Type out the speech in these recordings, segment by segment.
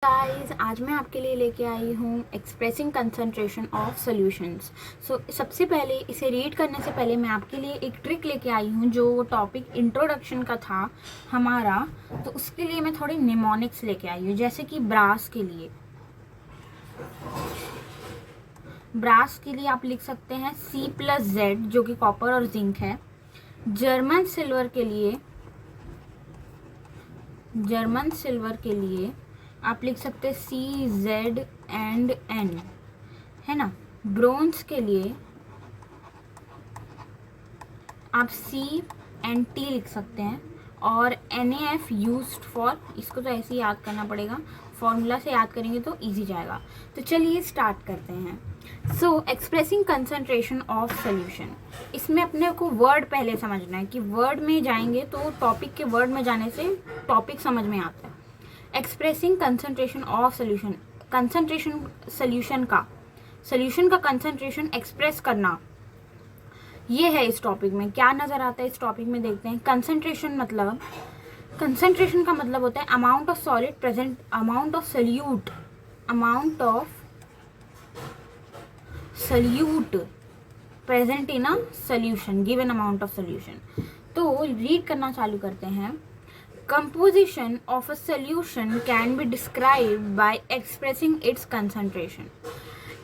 Guys, आज मैं आपके लिए लेके आई हूँ एक्सप्रेसिंग कंसंट्रेशन ऑफ सॉल्यूशंस। सबसे पहले इसे रीड करने से पहले मैं आपके लिए एक ट्रिक लेके आई हूँ जो टॉपिक इंट्रोडक्शन का था हमारा। तो उसके लिए मैं थोड़े निमोनिक्स लेके आई हूँ, जैसे कि ब्रास के लिए आप लिख सकते हैं C+Z जो कि कॉपर और जिंक है। जर्मन सिल्वर के लिए आप लिख सकते हैं CZ&N, है ना। ब्रोंज के लिए आप C&T लिख सकते हैं और NaF यूज्ड फॉर, इसको तो ऐसे ही याद करना पड़ेगा, फॉर्मूला से याद करेंगे तो इजी जाएगा। तो चलिए स्टार्ट करते हैं। एक्सप्रेसिंग कंसंट्रेशन ऑफ सॉल्यूशन, इसमें अपने को वर्ड पहले समझना है कि वर्ड में जाएंगे तो टॉपिक के वर्ड में जाने से टॉपिक समझ में आता है। Expressing concentration of solution, concentration solution का कंसंट्रेशन एक्सप्रेस करना, ये है इस टॉपिक में। क्या नजर आता है इस टॉपिक में, देखते हैं। कंसंट्रेशन का मतलब होता है amount of solid present, amount of solute present in a solution, given amount of solution. तो रीड करना चालू करते हैं। Composition of a solution can be described by expressing its concentration.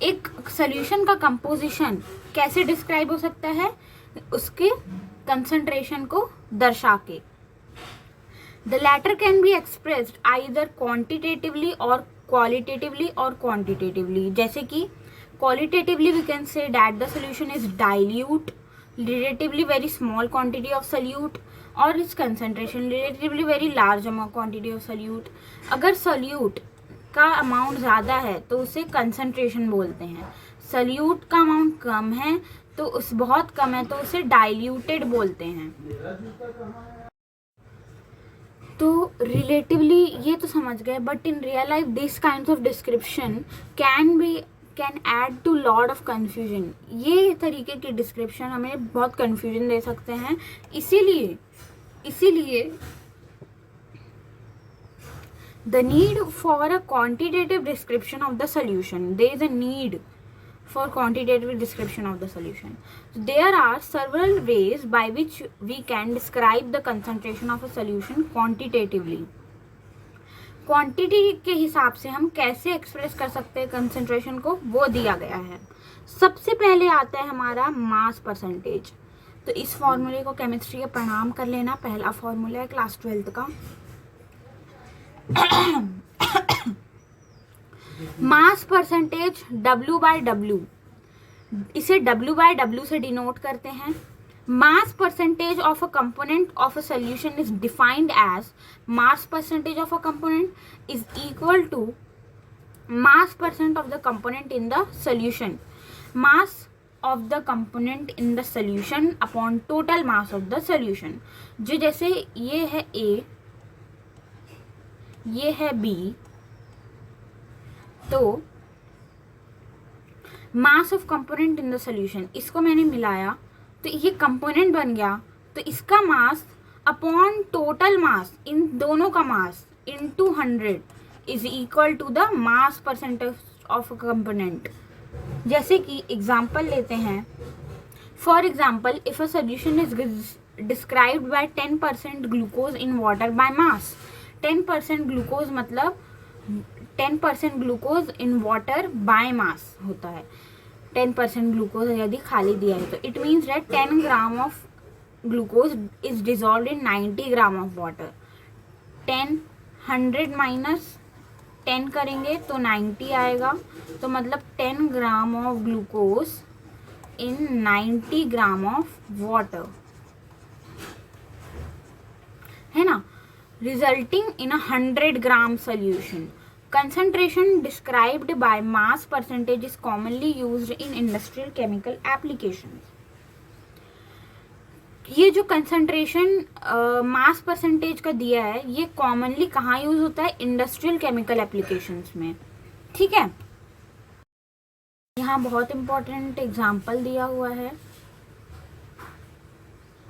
एक सॉल्यूशन का कंपोजिशन कैसे डिस्क्राइब हो सकता है, उसके कंसंट्रेशन को दर्शा के। The latter can be expressed either quantitatively or quantitatively. जैसे कि qualitatively we can say that the solution is dilute, relatively very small quantity of solute, और its concentration relatively very large quantity of solute। अगर solute का amount ज़्यादा है तो उसे concentration बोलते हैं, solute का अमाउंट कम है तो उस बहुत कम है तो उसे डाइल्यूटेड बोलते हैं। तो रिलेटिवली ये तो समझ गए, but in real life this kind of description can add to lot of confusion. ये तरीके की डिस्क्रिप्शन हमें बहुत कन्फ्यूजन दे सकते हैं। इसीलिए the need for a quantitative description of the solution, there is a need for quantitative description of the solution. So there are several ways by which we can describe the concentration of a solution quantitatively. Quantity के हिसाब से हम कैसे express कर सकते हैं concentration को, वो दिया गया है। सबसे पहले आता है हमारा मास परसेंटेज। तो इस फॉर्मूले को केमिस्ट्री का प्रणाम कर लेना, पहला फॉर्मूला है क्लास 12th का। मास परसेंटेज W/W, इसे W/W से डिनोट करते हैं। Mass percentage of a component of a solution is defined as mass percentage of a component is equal to mass percent of the component in the solution, mass of the component in the solution upon total mass of the solution। जो जैसे ये है A, ये है B, तो mass of component in the solution, इसको मैंने मिलाया तो ये कंपोनेंट बन गया, तो इसका मास अपॉन टोटल मास, इन दोनों का mass into 100 is equal to the mass percentage of a component. जैसे कि एग्जाम्पल लेते हैं। For example, if a solution is described by 10% glucose in water by mass. 10% glucose मतलब 10% glucose in water by mass होता है। 10% glucose यदि खाली दिया है तो it means that 10 gram of glucose is dissolved in 90 gram of water. 100 minus 10 करेंगे तो 90 आएगा, तो मतलब 10 gram of glucose in 90 gram of water, है ना, resulting in 100 gram solution. Concentration described by mass percentage is commonly used in industrial chemical applications. ये जो concentration mass percentage का दिया है ये कॉमनली कहाँ यूज होता है, इंडस्ट्रियल केमिकल एप्लीकेशंस में, ठीक है। यहाँ बहुत इंपॉर्टेंट एग्जांपल दिया हुआ है,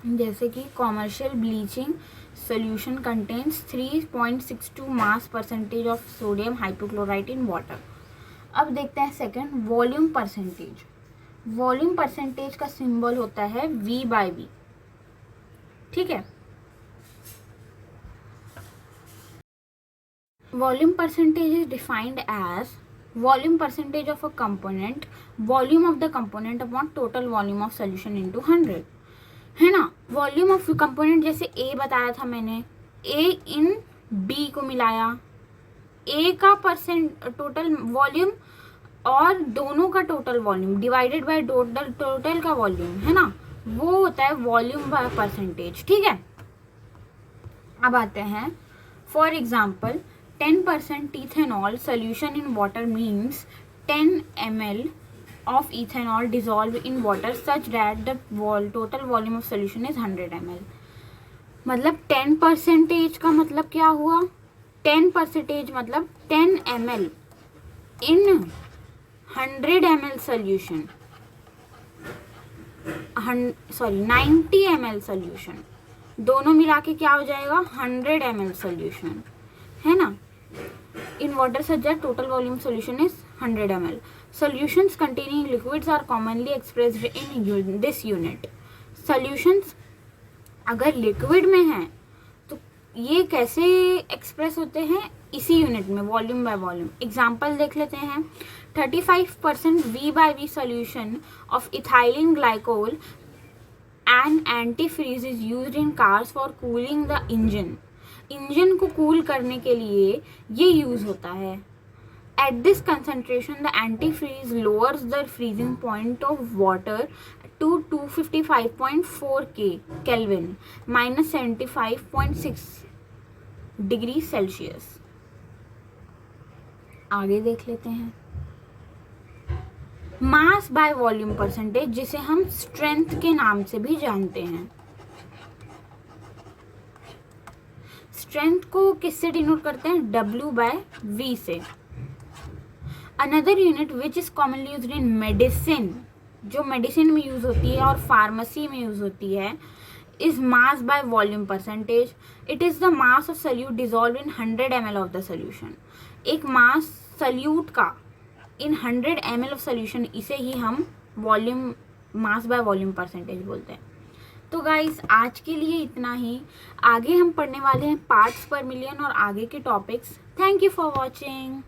जैसे कि commercial bleaching solution contains 3.62 mass percentage of sodium hypochlorite in water. अब देखते हैं second, volume percentage. Volume percentage का सिंबल होता है V/V. ठीक है. Volume percentage is defined as volume percentage of a component, volume of the component upon total volume of solution into 100, है ना. वॉल्यूम ऑफ कंपोनेंट जैसे ए बताया था मैंने, ए इन बी को मिलाया, ए का परसेंट टोटल वॉल्यूम और दोनों का total volume divided by total का वॉल्यूम, है ना, वो होता है वॉल्यूम बाय परसेंटेज. ठीक है. अब आते हैं, for example 10% ethanol solution in water means 10 ml of ethanol dissolved in water such that the total volume of solution is 100 ml. मतलब 10% का मतलब क्या हुआ, 10% मतलब 10 ml in 100 ml solution, 90 ml solution, दोनों मिला के क्या हो जाएगा 100 ml solution, है ना. In water such that total volume solution is 100 ml. Solutions containing liquids are commonly expressed in this unit. Solutions अगर लिक्विड में हैं तो ये कैसे एक्सप्रेस होते हैं, इसी यूनिट में, वॉल्यूम बाय वॉल्यूम. एग्जाम्पल देख लेते हैं. 35% V/V solution of ethylene glycol and antifreeze is used in cars for cooling the engine. Engine को कूल करने के लिए ये यूज होता है. At this concentration the antifreeze lowers the freezing point of water to 255.4 kelvin -75.6 degree Celsius. आगे देख लेते हैं. मास बाय वॉल्यूम परसेंटेज, जिसे हम स्ट्रेंथ के नाम से भी जानते हैं. स्ट्रेंथ को किससे डिनोट करते हैं, W/V से. Another unit which is commonly used in medicine, जो मेडिसिन में यूज होती है और फार्मेसी में यूज होती है, is mass by volume percentage. It is the mass of solute dissolve in 100 ml of the solution. एक मास सल्यूट का इन 100 ml ऑफ सोल्यूशन, इसे ही हम volume, mass by volume percentage बोलते हैं. तो गाइस आज के लिए इतना ही. आगे हम पढ़ने वाले हैं पार्ट्स पर मिलियन और आगे के topics. Thank you for watching.